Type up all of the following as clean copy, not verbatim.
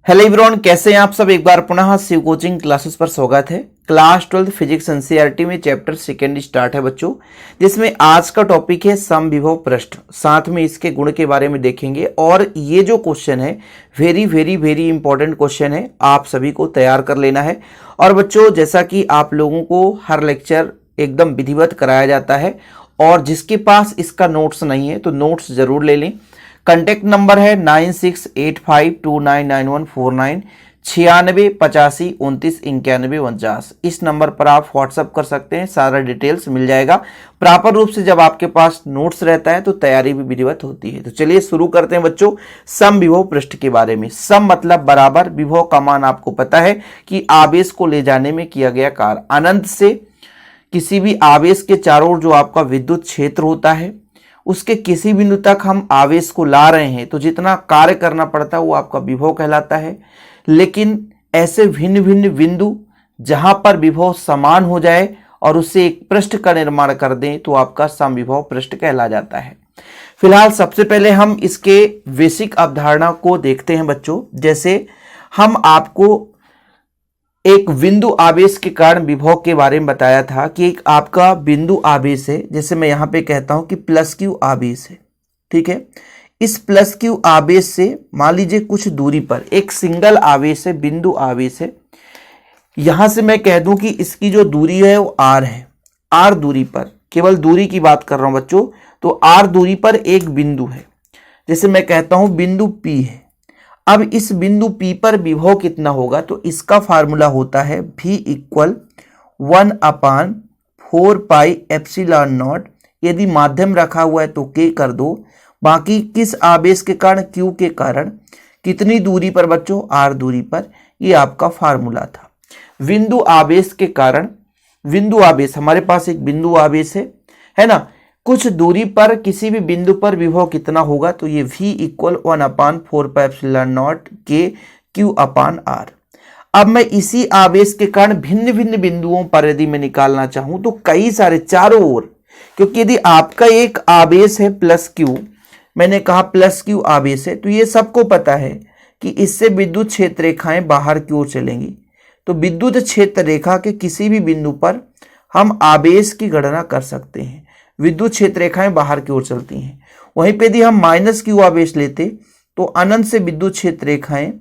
Hello everyone, कैसे हैं आप सब। एक बार पुनः शिव कोचिंग क्लासेस पर स्वागत है। क्लास 12 फिजिक्स एनसीईआरटी में चैप्टर सेकेंड स्टार्ट है बच्चों, जिसमें आज का टॉपिक है समविभव पृष्ठ। साथ में इसके गुण के बारे में देखेंगे और ये जो क्वेश्चन है very very very important question है, आप सभी को तैयार कर लेना है। और बच्चों, जैसा कि आप लोगों को हर लेक्चर एकदम विधिवत कराया जाता है और जिसके पास इसका नोट्स नहीं है तो नोट्स जरूर ले लें। कॉन्टैक्ट नंबर है 9685299149 9685299149। इस नंबर पर आप व्हाट्सअप कर सकते हैं, सारा डिटेल्स मिल जाएगा। प्रॉपर रूप से जब आपके पास नोट्स रहता है तो तैयारी भी विधिवत होती है। तो चलिए शुरू करते हैं बच्चों समविभव पृष्ठ के बारे में। सम मतलब बराबर, विभव का मान आपको पता है कि आवेश को ले जाने में किया गया कार्य। अनंत से किसी भी आवेश के चारों ओर जो आपका विद्युत क्षेत्र होता है उसके किसी बिंदु तक हम आवेश को ला रहे हैं तो जितना कार्य करना पड़ता है वो आपका विभव कहलाता है। लेकिन ऐसे भिन्न भिन्न बिंदु जहां पर विभव समान हो जाए और उससे एक पृष्ठ का निर्माण कर दें तो आपका समविभव पृष्ठ कहला जाता है। फिलहाल सबसे पहले हम इसके बेसिक अवधारणा को देखते हैं बच्चों। जैसे हम आपको एक बिंदु आवेश के कारण विभव के बारे में बताया था कि एक आपका बिंदु आवेश है, जैसे मैं यहां पे कहता हूं कि प्लस क्यू आवेश है, ठीक है। इस प्लस क्यू आवेश से मान लीजिए कुछ दूरी पर एक सिंगल आवेश है, बिंदु आवेश है। यहां से मैं कह दूं कि इसकी जो दूरी है वो आर है। आर दूरी पर, केवल दूरी की बात कर रहा हूं बच्चों, तो आर दूरी पर एक बिंदु है। जैसे मैं कहता हूं बिंदु पी है। अब इस बिंदु P पर विभव कितना होगा, तो इसका फार्मूला होता है V इक्वल 1/4πε0। यदि माध्यम रखा हुआ है तो K कर दो। बाकी किस आवेश के कारण, Q के कारण, कितनी दूरी पर बच्चों, R दूरी पर। ये आपका फार्मूला था। बिंदु आवेश के कारण, बिंदु आवेश, हमारे पास एक बिंदु आवेश है ना, कुछ दूरी पर किसी भी बिंदु पर विभव कितना होगा, तो ये V इक्वल 1/4πε0 के Q/R। अब मैं इसी आवेश के कारण भिन्न भिन्न बिंदुओं पर यदि मैं निकालना चाहूं तो कई सारे चारों ओर, क्योंकि यदि आपका एक आवेश है प्लस क्यू, मैंने कहा प्लस क्यू आवेश है, तो ये सबको पता है कि इससे विद्युत क्षेत्र रेखाएं बाहर की ओर चलेंगी। तो विद्युत क्षेत्र रेखा के किसी भी बिंदु पर हम आवेश की गणना कर सकते हैं। विद्युत क्षेत्र रेखाएं बाहर की ओर चलती हैं। वहीं पे यदि हम माइनस क्यू आवेश लेते तो अनंत से विद्युत क्षेत्र रेखाएं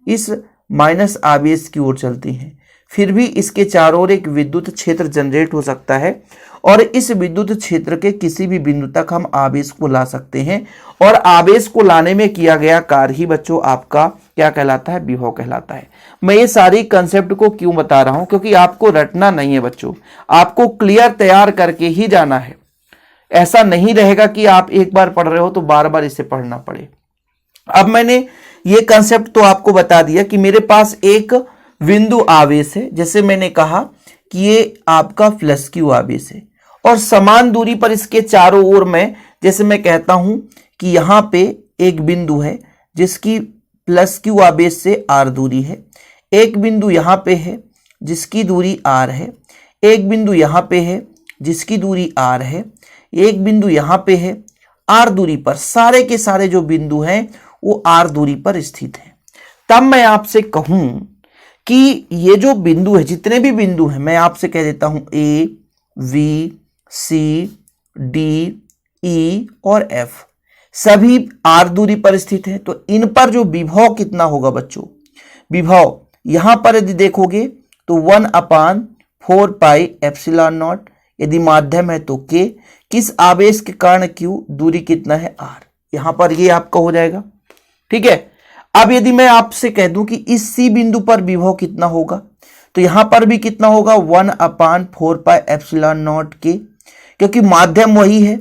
इस माइनस आवेश की ओर चलती हैं। फिर भी इसके चारों ओर एक विद्युत क्षेत्र जनरेट हो सकता है और इस विद्युत क्षेत्र के किसी भी बिंदु तक हम आवेश को ला सकते हैं। और आवेश को लाने में किया गया कार्य ही बच्चों आपका क्या कहलाता है, विभव कहलाता है। मैं ये सारी कंसेप्ट को क्यों बता रहा हूं, क्योंकि आपको रटना नहीं है बच्चों, आपको क्लियर तैयार करके ही जाना है। ऐसा नहीं रहेगा कि आप एक बार पढ़ रहे हो तो बार बार इसे पढ़ना पड़े। अब मैंने ये कंसेप्ट तो आपको बता दिया कि मेरे पास एक बिंदु आवेश है, जैसे मैंने कहा कि ये आपका प्लस क्यू आवेश है और समान दूरी पर इसके चारों ओर में, जैसे मैं कहता हूं कि यहां पे एक बिंदु है जिसकी प्लस क्यू आवेश से आर दूरी है, एक बिंदु यहां पे है जिसकी दूरी आर है, एक बिंदु यहां पे है जिसकी दूरी आर है, एक बिंदु यहां पे है आर दूरी पर। सारे के सारे जो बिंदु हैं वो आर दूरी पर स्थित हैं। तब मैं आपसे कहूं कि ये जो बिंदु है, जितने भी बिंदु हैं, मैं आपसे कह देता हूं A, V, C, D, E और F, सभी आर दूरी पर स्थित है। तो इन पर जो विभव कितना होगा बच्चों, विभव यहां पर यदि देखोगे तो 1/4πε0। यदि माध्यम है तो K, किस आवेश के कारण Q, दूरी कितना है R। यहां पर ये आपका हो जाएगा, ठीक है। अब यदि मैं आपसे कह दूं कि इस C बिंदु पर विभव कितना होगा, तो यहां पर भी कितना होगा 1/4πε0 K, क्योंकि माध्यम वही है,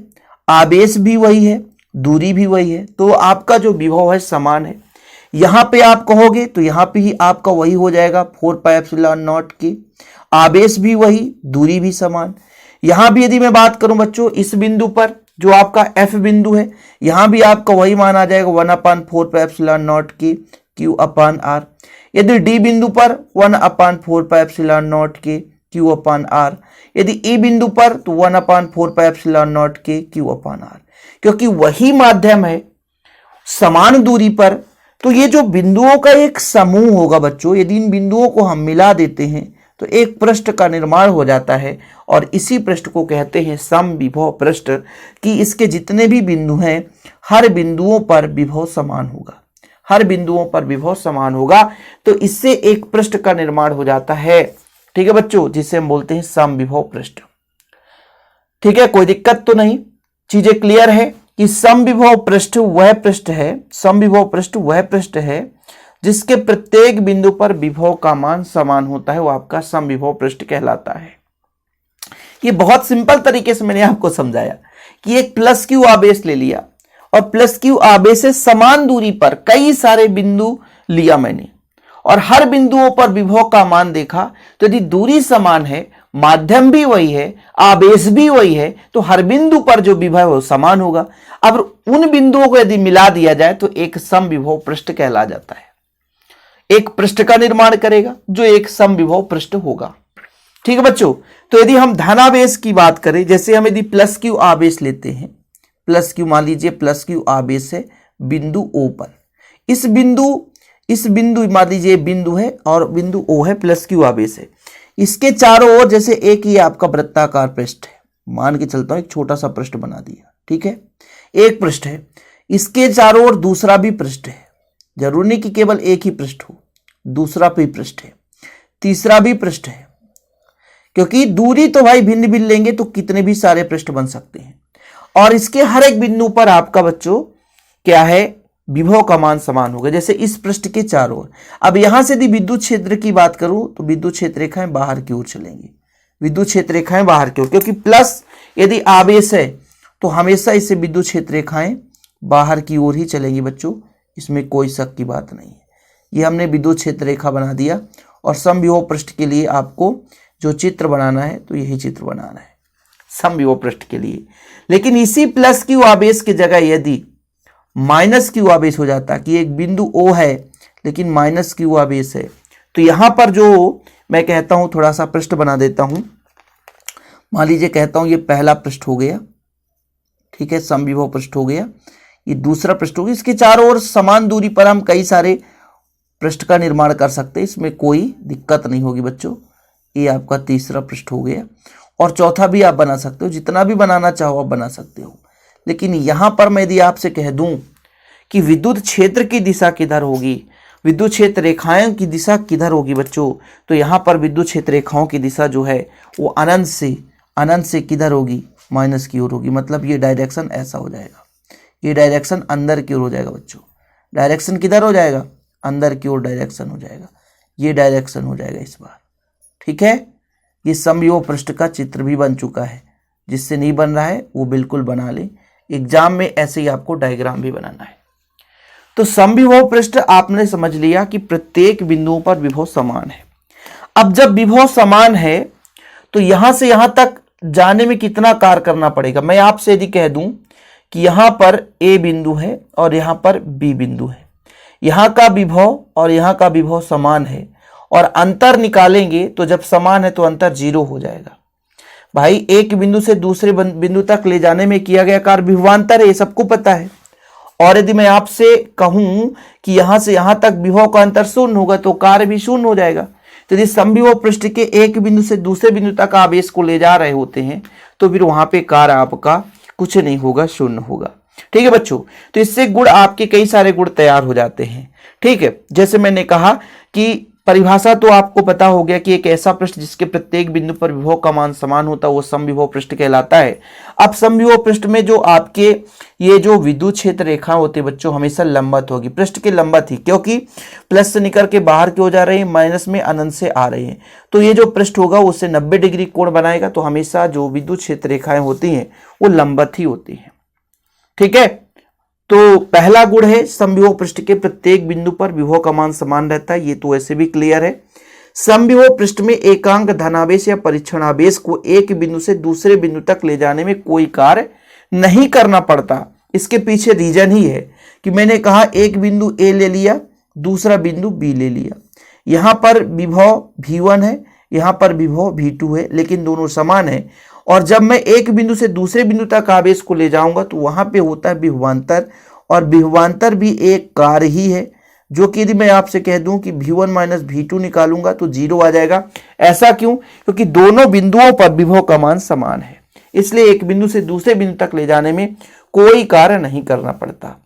आवेश भी वही है, दूरी भी वही है, तो आपका जो विभव है समान है। यहां पे आप कहोगे तो यहां पे ही आपका वही हो जाएगा 4πε0 K, आवेश भी वही, दूरी भी समान। यहां भी यदि मैं बात करूं बच्चों इस बिंदु पर जो आपका F बिंदु है, यहां भी आपका वही मान आ जाएगा 1/4πε0 के Q/R। यदि D बिंदु पर 1/4πε0 के Q/R, यदि E बिंदु पर तो 1/4πε0 के Q/R। क्योंकि वही माध्यम है, समान दूरी पर, तो ये जो बिंदुओं का एक समूह होगा बच्चों, यदि इन बिंदुओं को हम मिला देते हैं तो एक पृष्ठ का निर्माण हो जाता है और इसी पृष्ठ को कहते हैं समविभव पृष्ठ, कि इसके जितने भी बिंदु हैं हर बिंदुओं पर विभव समान होगा, हर बिंदुओं पर विभव समान होगा, तो इससे एक पृष्ठ का निर्माण हो जाता है। ठीक है बच्चों, जिसे हम बोलते हैं समविभव पृष्ठ। ठीक है, कोई दिक्कत तो नहीं, चीजें क्लियर है कि समविभव पृष्ठ वह पृष्ठ है, समविभव पृष्ठ वह पृष्ठ है जिसके प्रत्येक बिंदु पर विभव का मान समान होता है, वो आपका समविभव पृष्ठ कहलाता है। ये बहुत सिंपल तरीके से मैंने आपको समझाया कि एक प्लस क्यू आवेश ले लिया और प्लस क्यू आवेश से समान दूरी पर कई सारे बिंदु लिया मैंने और हर बिंदुओं पर विभव का मान देखा, तो यदि दूरी समान है, माध्यम भी वही है, आवेश भी वही है, तो हर बिंदु पर जो विभव है वो समान होगा। अब उन बिंदुओं को यदि मिला दिया जाए तो एक समविभव पृष्ठ कहला जाता है, एक पृष्ठ का निर्माण करेगा जो एक समविभव पृष्ठ होगा। ठीक है बच्चों, तो यदि हम धनावेश की बात करें, जैसे हम यदि प्लस क्यू आवेश लेते हैं, प्लस क्यू मान लीजिए प्लस क्यू आवेश है बिंदु ओ पर, इस बिंदु मान लीजिए बिंदु है और बिंदु ओ है, प्लस क्यू आवेश है, इसके चारों ओर जैसे एक ही आपका वृत्ताकार पृष्ठ है, मान के चलता हूं एक छोटा सा पृष्ठ बना दिया। ठीक है, एक पृष्ठ है, इसके चारों ओर दूसरा भी पृष्ठ है, जरूरी नहीं कि केवल एक ही पृष्ठ हो, दूसरा भी पृष्ठ है, तीसरा भी पृष्ठ है, क्योंकि दूरी तो भाई भिन्न भिन्न लेंगे तो कितने भी सारे पृष्ठ बन सकते हैं। और इसके हर एक बिंदु पर आपका बच्चों क्या है, विभव का मान समान होगा, जैसे इस पृष्ठ के चारों ओर। अब यहां से यदि विद्युत क्षेत्र की बात करूं तो विद्युत क्षेत्र रेखाएं बाहर की ओर चलेंगी, विद्युत क्षेत्र रेखाएं बाहर की ओर, क्योंकि प्लस यदि आवेश है तो हमेशा इससे विद्युत क्षेत्र रेखाएं बाहर की ओर ही चलेंगी बच्चों, इसमें कोई शक की बात नहीं है। ये हमने विद्युत क्षेत्र रेखा बना दिया और समविभव पृष्ठ के लिए आपको जो चित्र बनाना है तो यही चित्र बनाना है समविभव पृष्ठ के लिए। लेकिन इसी प्लस क्यू आवेश की जगह यदि माइनस क्यू आवेश हो जाता, कि एक बिंदु ओ है लेकिन माइनस क्यू आवेश है, तो यहां पर जो मैं कहता हूं थोड़ा सा पृष्ठ बना देता हूं, मान लीजिए कहता हूं ये पहला पृष्ठ हो गया, ठीक है, समविभव पृष्ठ हो गया, ये दूसरा पृष्ठ हो गया, इसके चारों ओर समान दूरी पर हम कई सारे पृष्ठ का निर्माण कर सकते हैं, इसमें कोई दिक्कत नहीं होगी बच्चों। ये आपका तीसरा पृष्ठ हो गया और चौथा भी आप बना सकते हो, जितना भी बनाना चाहो आप बना सकते हो। लेकिन यहां पर मैं यदि आपसे कह दूं कि विद्युत क्षेत्र की दिशा किधर होगी, विद्युत क्षेत्र रेखाओं की दिशा किधर होगी बच्चों, तो यहां पर विद्युत क्षेत्र रेखाओं की दिशा जो है वो अनंत से किधर होगी, माइनस की ओर होगी। मतलब ये डायरेक्शन ऐसा हो जाएगा, ये डायरेक्शन अंदर की ओर हो जाएगा बच्चों, डायरेक्शन किधर हो जाएगा, अंदर की ओर डायरेक्शन हो जाएगा, ये डायरेक्शन हो जाएगा इस बार। ठीक है, ये समविभव पृष्ठ का चित्र भी बन चुका है, जिससे नहीं बन रहा है वो बिल्कुल बना ले, एग्जाम में ऐसे ही आपको डायग्राम भी बनाना है। तो समविभव पृष्ठ आपने समझ लिया कि प्रत्येक बिंदुओं पर विभव समान है। अब जब विभव समान है तो यहां से यहां तक जाने में कितना कार्य करना पड़ेगा। मैं आपसे यदि कह दूं कि यहां पर ए बिंदु है और यहां पर बी बिंदु है, यहां का विभव और यहां का विभव समान है और अंतर निकालेंगे तो जब समान है तो अंतर 0 हो जाएगा। भाई एक बिंदु से दूसरे बिंदु तक ले जाने में किया गया कार्य विभवांतर है, ये सबको पता है। और यदि मैं आपसे कहूं कि यहां से यहां तक विभव का अंतर शून्य होगा तो कार्य भी शून्य हो जाएगा। तो यदि समविभव पृष्ठ के एक बिंदु से दूसरे बिंदु तक आवेश को ले जा रहे होते हैं तो फिर वहां पे कार्य आपका कुछ नहीं होगा, शून्य होगा। ठीक है बच्चों, तो इससे गुण आपके कई सारे गुण तैयार हो जाते हैं। ठीक है, जैसे मैंने कहा कि परिभाषा तो आपको पता हो गया कि एक ऐसा पृष्ठ जिसके प्रत्येक बिंदु पर विभव का मान समान होता है वो समविभव पृष्ठ कहलाता है। अब समविभव पृष्ठ में जो आपके ये जो विद्युत क्षेत्र रेखा होती है बच्चों हमेशा लंबवत होगी, पृष्ठ के लंबवत ही, क्योंकि प्लस से निकल के बाहर की हो जा रहे हैं, माइनस में अनंत से आ रहे हैं, तो ये जो पृष्ठ होगा उससे 90 डिग्री कोण बनाएगा। तो हमेशा जो विद्युत क्षेत्र रेखाएं होती हैं वो लंबवत ही होती हैं। ठीक है, तो पहला गुण है समविभव पृष्ठ के प्रत्येक बिंदु पर विभव का मान समान रहता है, ये तो ऐसे भी क्लियर है। समविभव पृष्ठ में एकांक धनावेश या परीक्षणावेश को एक बिंदु से दूसरे बिंदु तक ले जाने में कोई कार्य नहीं करना पड़ता। इसके पीछे रीजन ही है कि मैंने कहा एक बिंदु ए ले लिया, दूसरा बिंदु बी ले लिया, यहां पर विभव V1 है, यहां पर विभव V2 है, लेकिन दोनों समान है। और जब मैं एक बिंदु से दूसरे बिंदु तक आवेश को ले जाऊंगा तो वहां पे होता है विभवांतर, और विभवांतर भी एक कार्य ही है। जो कि यदि मैं आपसे कह दूं कि v1 माइनस v2 निकालूंगा तो 0 आ जाएगा। ऐसा क्यों? क्योंकि दोनों बिंदुओं पर विभव का मान समान है, इसलिए एक बिंदु से दूसरे बिंदु तक ले जाने में कोई कार्य नहीं करना पड़ता।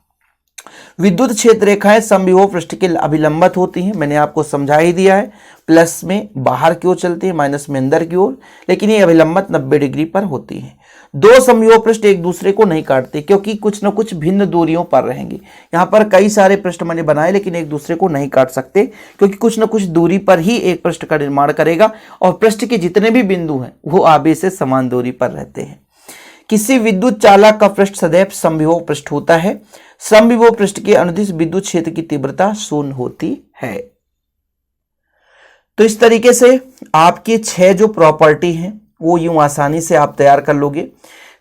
विद्युत क्षेत्र रेखाएं समविभव पृष्ठ के अभिलंबत होती हैं, मैंने आपको समझा ही दिया है। प्लस में बाहर की ओर चलती है, माइनस में अंदर की ओर, लेकिन ये अभिलंबत 90 डिग्री पर होती हैं। दो समविभव पृष्ठ एक दूसरे को नहीं काटते क्योंकि कुछ न कुछ भिन्न दूरियों पर रहेंगे। यहाँ पर कई सारे पृष्ठ मैंने बनाए लेकिन एक दूसरे को नहीं काट सकते क्योंकि कुछ न कुछ दूरी पर ही एक पृष्ठ का निर्माण करेगा और पृष्ठ के जितने भी बिंदु हैं वो आवेश से समान दूरी पर रहते हैं। किसी विद्युत चालक का पृष्ठ सदैव समविभव पृष्ठ होता है। समविभव पृष्ठ के अनुदिश विद्युत क्षेत्र की तीव्रता शून्य होती है। तो इस तरीके से आपके 6 जो प्रॉपर्टी हैं वो यूं आसानी से आप तैयार कर लोगे।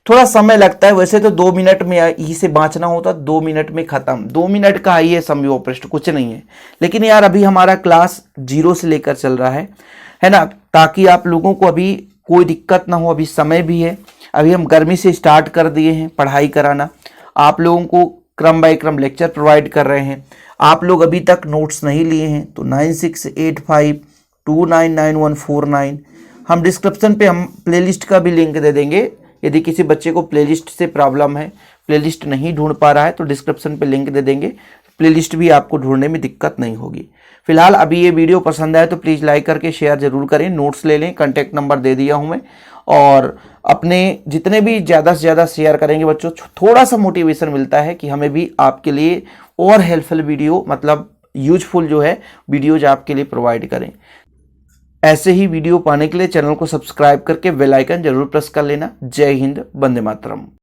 थोड़ा समय लगता है, वैसे तो 2 मिनट में यही से बांचना होता, 2 मिनट में खत्म। 2 मिनट का ही है समविभव पृष्ठ, कुछ नहीं है। लेकिन यार अभी हमारा क्लास 0 से लेकर चल रहा है ना, ताकि आप लोगों को अभी कोई दिक्कत ना हो। अभी समय भी है, अभी हम गर्मी से स्टार्ट कर दिए हैं पढ़ाई कराना। आप लोगों को क्रम बाय क्रम लेक्चर प्रोवाइड कर रहे हैं। आप लोग अभी तक नोट्स नहीं लिए हैं तो 9685299149 हम डिस्क्रिप्शन पे हम प्लेलिस्ट का भी लिंक दे देंगे। यदि किसी बच्चे को प्लेलिस्ट से प्रॉब्लम है, प्लेलिस्ट नहीं ढूंढ पा रहा है तो डिस्क्रिप्शन पे लिंक दे देंगे, प्लेलिस्ट भी आपको ढूंढने में दिक्कत नहीं होगी। फिलहाल अभी ये वीडियो पसंद आए तो प्लीज़ लाइक करके शेयर जरूर करें। नोट्स ले लें, कॉन्टैक्ट नंबर दे दिया हूँ मैं, और अपने जितने भी ज़्यादा से ज़्यादा शेयर करेंगे बच्चों, थोड़ा सा मोटिवेशन मिलता है कि हमें भी आपके लिए और हेल्पफुल वीडियो, मतलब यूजफुल जो है वीडियोज आपके लिए प्रोवाइड करें। ऐसे ही वीडियो पाने के लिए चैनल को सब्सक्राइब करके बेल आइकन जरूर प्रेस कर लेना। जय हिंद, वंदे मातरम।